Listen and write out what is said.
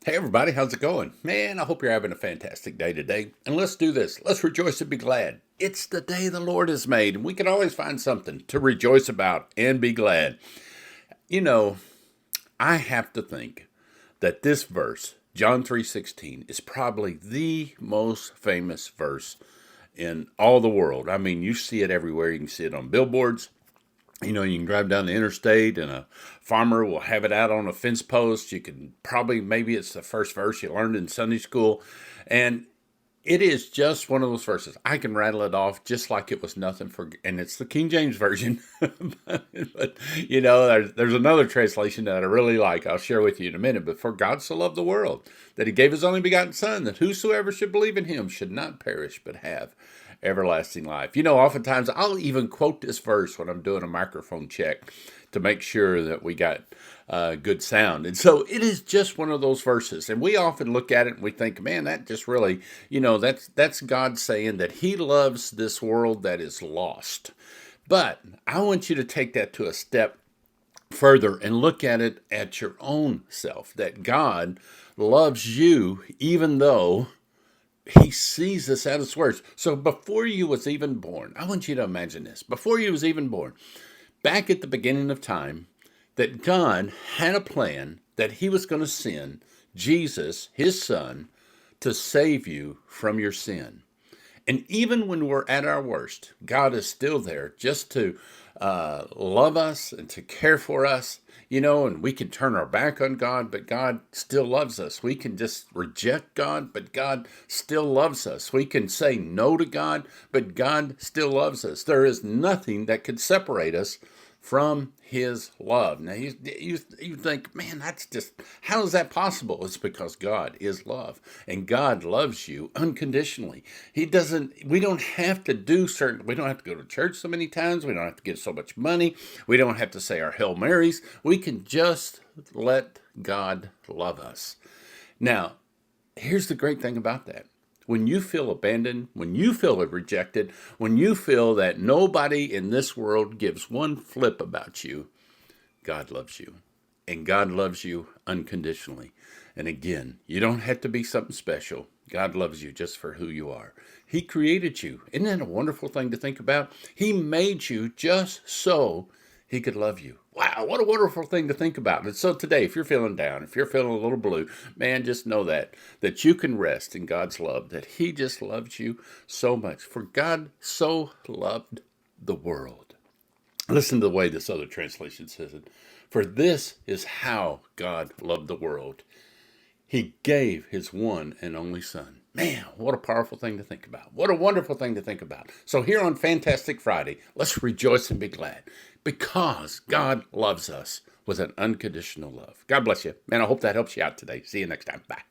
Hey everybody, how's it going? Man, I hope you're having a fantastic day today. And let's do this. Let's rejoice and be glad. It's the day the Lord has made, and we can always find something to rejoice about and be glad. You know, I have to think that this verse, John 3:16, is probably the most famous verse in all the world. I mean, you see it everywhere. You can see it on billboards. You can drive down the interstate and a farmer will have it out on a fence post. You can probably, maybe it's the first verse you learned in Sunday school. And it is just one of those verses. I can rattle it off just like it was nothing and it's the King James Version. but there's another translation that I really like. I'll share with you in a minute. But for God so loved the world that he gave his only begotten Son, that whosoever should believe in him should not perish, but have everlasting life. Oftentimes I'll even quote this verse when I'm doing a microphone check to make sure that we got good sound. And so it is just one of those verses. And we often look at it and we think, man, that just really, that's God saying that he loves this world that is lost. But I want you to take that to a step further and look at it at your own self, that God loves you even though he sees this at its worst. So before you was even born, I want you to imagine this. Before you was even born, back at the beginning of time, that God had a plan that he was going to send Jesus, his son, to save you from your sin. And even when we're at our worst, God is still there just to love us and to care for us, and we can turn our back on God, but God still loves us. We can just reject God, but God still loves us. We can say no to God, but God still loves us. There is nothing that could separate us from his love. Now you think, man, that's just, how is that possible? It's because God is love, and God loves you unconditionally. We don't have to we don't have to go to church so many times. We don't have to give so much money. We don't have to say our Hail Marys. We can just let God love us. Now, here's the great thing about that. When you feel abandoned, when you feel rejected, when you feel that nobody in this world gives one flip about you, God loves you. And God loves you unconditionally. And again, you don't have to be something special. God loves you just for who you are. He created you. Isn't that a wonderful thing to think about? He made you just so he could love you. Wow, what a wonderful thing to think about. And so today, if you're feeling down, if you're feeling a little blue, man, just know that you can rest in God's love, that he just loves you so much. For God so loved the world. Listen to the way this other translation says it. For this is how God loved the world. He gave his one and only Son. Man, what a powerful thing to think about. What a wonderful thing to think about. So here on Fantastic Friday, let's rejoice and be glad because God loves us with an unconditional love. God bless you. Man, I hope that helps you out today. See you next time. Bye.